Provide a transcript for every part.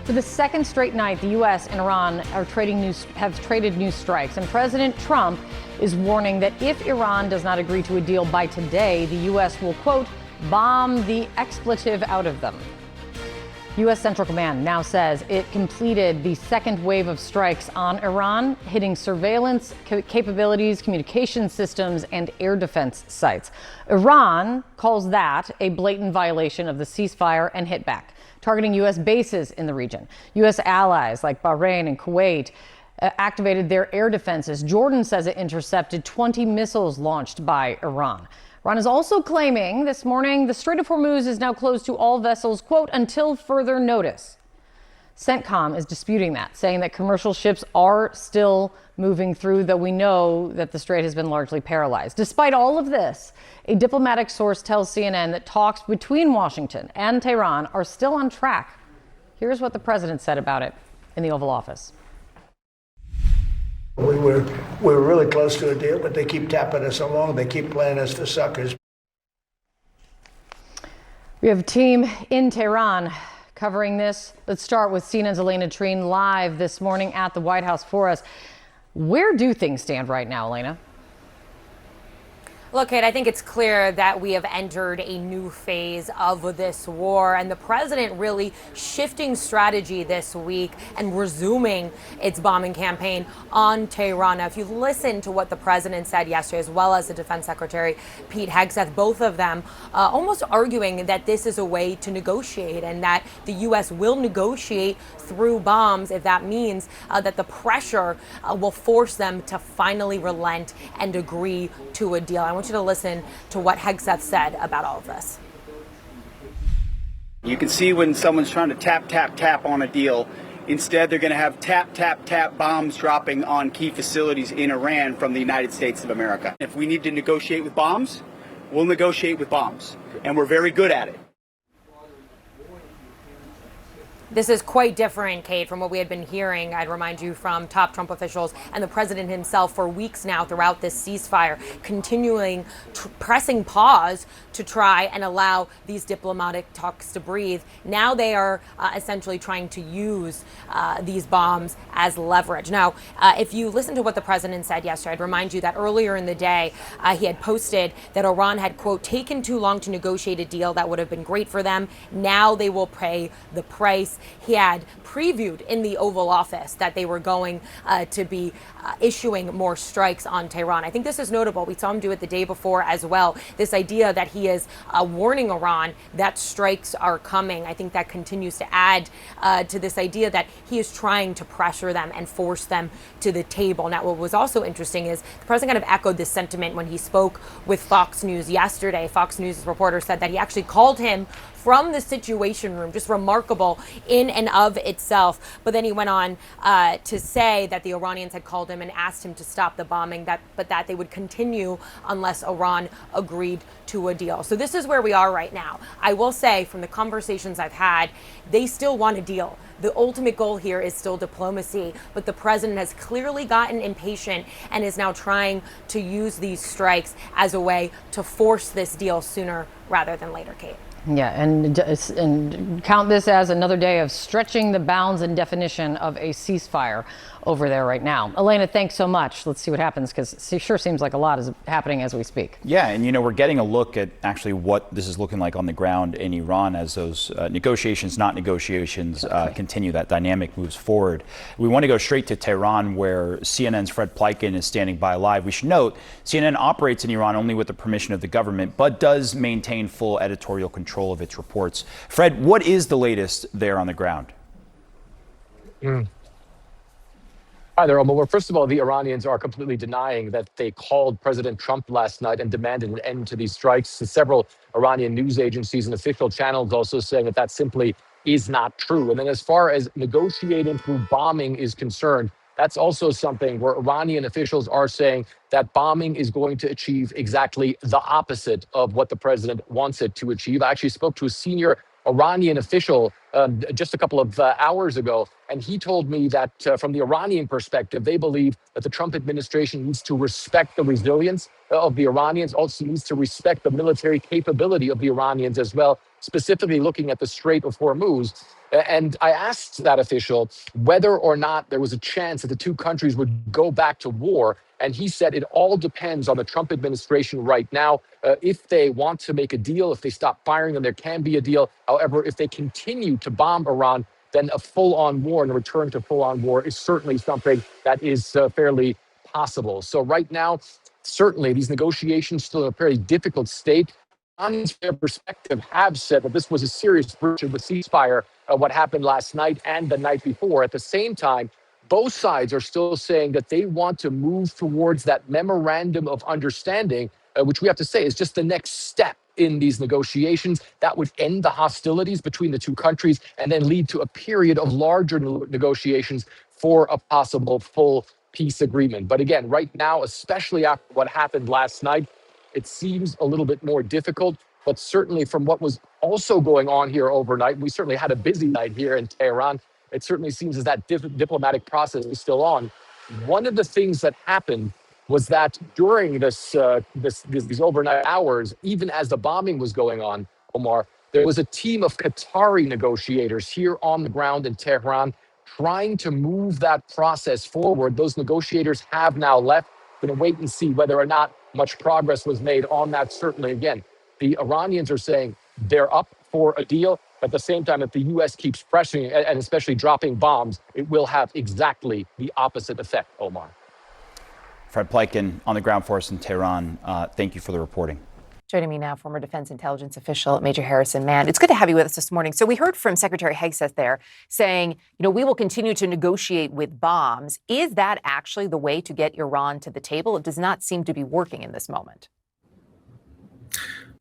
For the second straight night, the U.S. and Iran have traded new strikes, and President Trump is warning that if Iran does not agree to a deal by today, the U.S. will, quote, bomb the expletive out of them. U.S. Central Command now says it completed the second wave of strikes on Iran, hitting surveillance capabilities, communication systems, and air defense sites. Iran calls that a blatant violation of the ceasefire and hit back, targeting U.S. bases in the region. U.S. allies like Bahrain and Kuwait activated their air defenses. Jordan says it intercepted 20 missiles launched by Iran. Iran is also claiming this morning the Strait of Hormuz is now closed to all vessels, quote, until further notice. CENTCOM is disputing that, saying that commercial ships are still moving through, though we know that the strait has been largely paralyzed. Despite all of this, a diplomatic source tells CNN that talks between Washington and Tehran are still on track. Here's what the president said about it in the Oval Office. We were really close to a deal, but they keep tapping us along. They keep playing us for suckers. We have a team in Tehran covering this. Let's start with CNN's Elena Treen live this morning at the White House for us. Where do things stand right now, Elena? Look, Kate, I think it's clear that we have entered a new phase of this war, and the president really shifting strategy this week and resuming its bombing campaign on Tehran. Now, if you listen to what the president said yesterday, as well as the defense secretary, Pete Hegseth, both of them almost arguing that this is a way to negotiate and that the U.S. will negotiate through bombs if that means that the pressure will force them to finally relent and agree to a deal. I want you to listen to what Hegseth said about all of this. You can see when someone's trying to tap on a deal, instead they're going to have tap bombs dropping on key facilities in Iran from the United States of America. If we need to negotiate with bombs, we'll negotiate with bombs, and we're very good at it. This is quite different, Kate, from what we had been hearing, I'd remind you, from top Trump officials and the president himself for weeks now throughout this ceasefire, continuing pressing pause to try and allow these diplomatic talks to breathe. Now they are essentially trying to use these bombs as leverage. Now, if you listen to what the president said yesterday, I'd remind you that earlier in the day, he had posted that Iran had, quote, taken too long to negotiate a deal that would have been great for them. Now they will pay the price. He had previewed in the Oval Office that they were going to be issuing more strikes on Tehran. I think this is notable. We saw him do it the day before as well. This idea that he is warning Iran that strikes are coming. I think that continues to add to this idea that he is trying to pressure them and force them to the table. Now, what was also interesting is the president kind of echoed this sentiment when he spoke with Fox News yesterday. Fox News reporter said that he actually called him from the Situation Room, just remarkable in and of itself. But then he went on to say that the Iranians had called him and asked him to stop the bombing, but that they would continue unless Iran agreed to a deal. So this is where we are right now. I will say, from the conversations I've had, they still want a deal. The ultimate goal here is still diplomacy, but the president has clearly gotten impatient and is now trying to use these strikes as a way to force this deal sooner rather than later, Kate. Yeah, and count this as another day of stretching the bounds and definition of a ceasefire over there right now. Elena, thanks so much. Let's see what happens, because it sure seems like a lot is happening as we speak. Yeah, and we're getting a look at actually what this is looking like on the ground in Iran as those negotiations continue. That dynamic moves forward. We want to go straight to Tehran, where CNN's Fred Pleitgen is standing by live. We should note CNN operates in Iran only with the permission of the government, but does maintain full editorial control of its reports. Fred, what is the latest there on the ground? Hi there, Omar. Well, first of all, the Iranians are completely denying that they called President Trump last night and demanded an end to these strikes. Several Iranian news agencies and official channels also saying that that simply is not true. And then as far as negotiating through bombing is concerned, that's also something where Iranian officials are saying that bombing is going to achieve exactly the opposite of what the president wants it to achieve. I actually spoke to a senior Iranian official just a couple of hours ago, and he told me that from the Iranian perspective, they believe that the Trump administration needs to respect the resilience of the Iranians, also needs to respect the military capability of the Iranians as well, specifically looking at the Strait of Hormuz. And I asked that official whether or not there was a chance that the two countries would go back to war. And he said it all depends on the Trump administration right now. If they want to make a deal, if they stop firing, then there can be a deal. However, if they continue to bomb Iran, then a full-on war and a return to full-on war is certainly something that is fairly possible. So right now, certainly these negotiations still in a very difficult state. On their perspective, have said that this was a serious breach of the ceasefire, what happened last night and the night before. At the same time, both sides are still saying that they want to move towards that memorandum of understanding, which we have to say is just the next step in these negotiations that would end the hostilities between the two countries and then lead to a period of larger negotiations for a possible full peace agreement. But again, right now, especially after what happened last night, it seems a little bit more difficult. But certainly from what was also going on here overnight, we certainly had a busy night here in Tehran. It certainly seems as that diplomatic process is still on. One of the things that happened was that during these overnight hours, even as the bombing was going on, Omar, there was a team of Qatari negotiators here on the ground in Tehran trying to move that process forward. Those negotiators have now left. We're going to wait and see whether or not much progress was made on that. Certainly, again, the Iranians are saying they're up for a deal. At the same time, if the U.S. keeps pressing and especially dropping bombs, it will have exactly the opposite effect, Omar. Fred Pleitgen on the ground for us in Tehran. Thank you for the reporting. Joining me now, former Defense Intelligence official Major Harrison Mann. It's good to have you with us this morning. So we heard from Secretary Hegseth there saying, we will continue to negotiate with bombs. Is that actually the way to get Iran to the table? It does not seem to be working in this moment.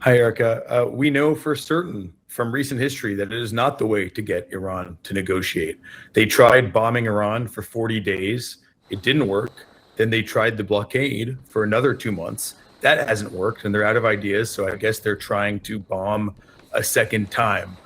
Hi, Erica. We know for certain from recent history that it is not the way to get Iran to negotiate. They tried bombing Iran for 40 days. It didn't work. Then they tried the blockade for another 2 months. That hasn't worked, and they're out of ideas. So I guess they're trying to bomb a second time.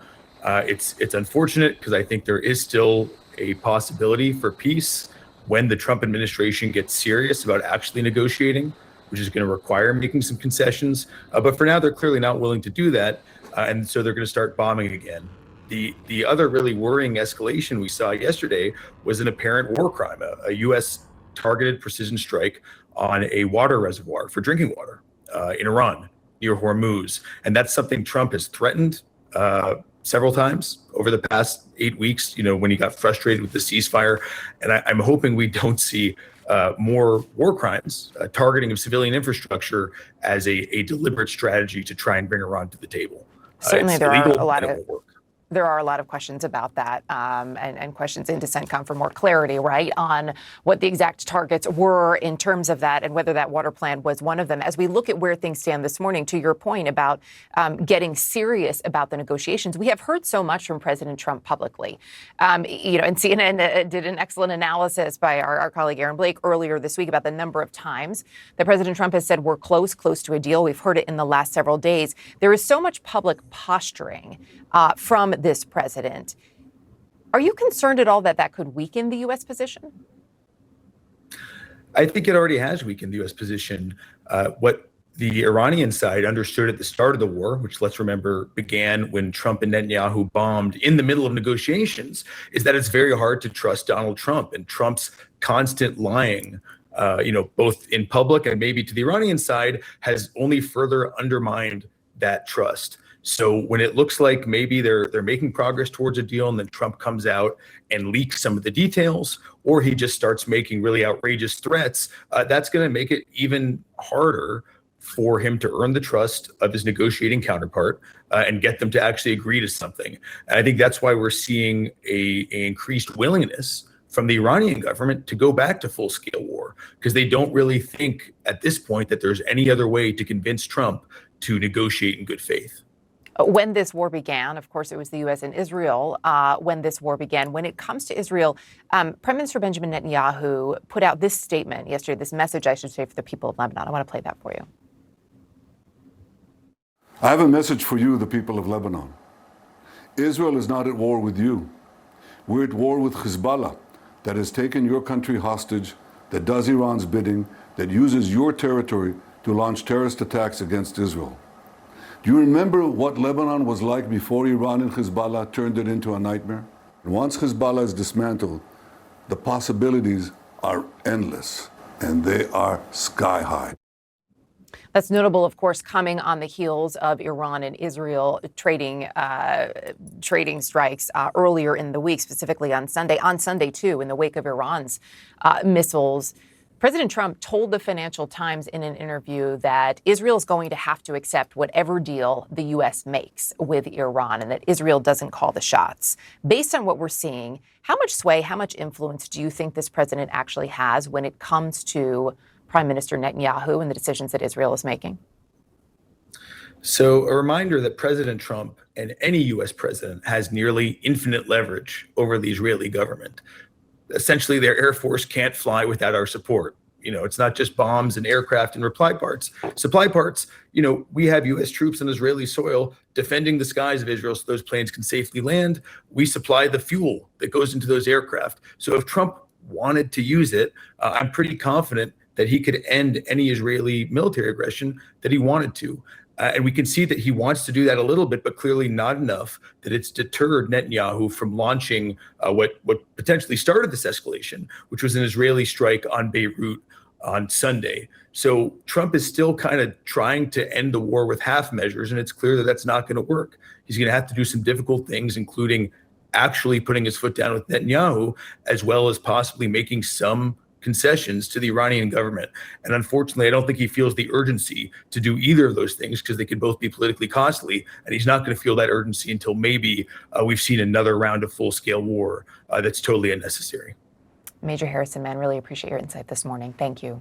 It's unfortunate because I think there is still a possibility for peace when the Trump administration gets serious about actually negotiating, which is going to require making some concessions. But for now, they're clearly not willing to do that. And so they're going to start bombing again. The other really worrying escalation we saw yesterday was an apparent war crime, a U.S. targeted precision strike on a water reservoir for drinking water in Iran near Hormuz. And that's something Trump has threatened several times over the past 8 weeks, when he got frustrated with the ceasefire. And I'm hoping we don't see more war crimes, targeting of civilian infrastructure as a deliberate strategy to try and bring Iran to the table. Certainly, there are a lot of questions about that, and questions into CENTCOM for more clarity, right, on what the exact targets were in terms of that and whether that water plan was one of them. As we look at where things stand this morning, to your point about getting serious about the negotiations, we have heard so much from President Trump publicly. And CNN did an excellent analysis by our colleague Aaron Blake earlier this week about the number of times that President Trump has said we're close to a deal. We've heard it in the last several days. There is so much public posturing from this president. Are you concerned at all that could weaken the U.S. position? I think it already has weakened the U.S. position. What the Iranian side understood at the start of the war, which let's remember began when Trump and Netanyahu bombed in the middle of negotiations, is that it's very hard to trust Donald Trump and Trump's constant lying, both in public and maybe to the Iranian side, has only further undermined that trust. So when it looks like maybe they're making progress towards a deal and then Trump comes out and leaks some of the details, or he just starts making really outrageous threats, that's going to make it even harder for him to earn the trust of his negotiating counterpart and get them to actually agree to something. And I think that's why we're seeing a increased willingness from the Iranian government to go back to full-scale war, because they don't really think at this point that there's any other way to convince Trump to negotiate in good faith. When this war began, of course, it was the U.S. and Israel. When this war began, when it comes to Israel, Prime Minister Benjamin Netanyahu put out this statement yesterday, this message, I should say, for the people of Lebanon. I want to play that for you. I have a message for you, the people of Lebanon. Israel is not at war with you. We're at war with Hezbollah, that has taken your country hostage, that does Iran's bidding, that uses your territory to launch terrorist attacks against Israel. Do you remember what Lebanon was like before Iran and Hezbollah turned it into a nightmare? And once Hezbollah is dismantled, the possibilities are endless, and they are sky high. That's notable, of course, coming on the heels of Iran and Israel trading strikes earlier in the week, specifically on Sunday. On Sunday, too, in the wake of Iran's missiles, President Trump told the Financial Times in an interview that Israel is going to have to accept whatever deal the U.S. makes with Iran and that Israel doesn't call the shots. Based on what we're seeing, how much sway, how much influence do you think this president actually has when it comes to Prime Minister Netanyahu and the decisions that Israel is making? So a reminder that President Trump and any U.S. president has nearly infinite leverage over the Israeli government. Essentially, their Air Force can't fly without our support. It's not just bombs and aircraft and supply parts. We have U.S. troops on Israeli soil defending the skies of Israel so those planes can safely land. We supply the fuel that goes into those aircraft. So if Trump wanted to use it, I'm pretty confident that he could end any Israeli military aggression that he wanted to. And we can see that he wants to do that a little bit, but clearly not enough that it's deterred Netanyahu from launching what potentially started this escalation, which was an Israeli strike on Beirut on Sunday. So Trump is still kind of trying to end the war with half measures, and it's clear that that's not going to work. He's going to have to do some difficult things, including actually putting his foot down with Netanyahu, as well as possibly making some concessions to the Iranian government. And unfortunately, I don't think he feels the urgency to do either of those things because they could both be politically costly. And he's not going to feel that urgency until maybe we've seen another round of full-scale war that's totally unnecessary. Major Harrison Mann, really appreciate your insight this morning. Thank you.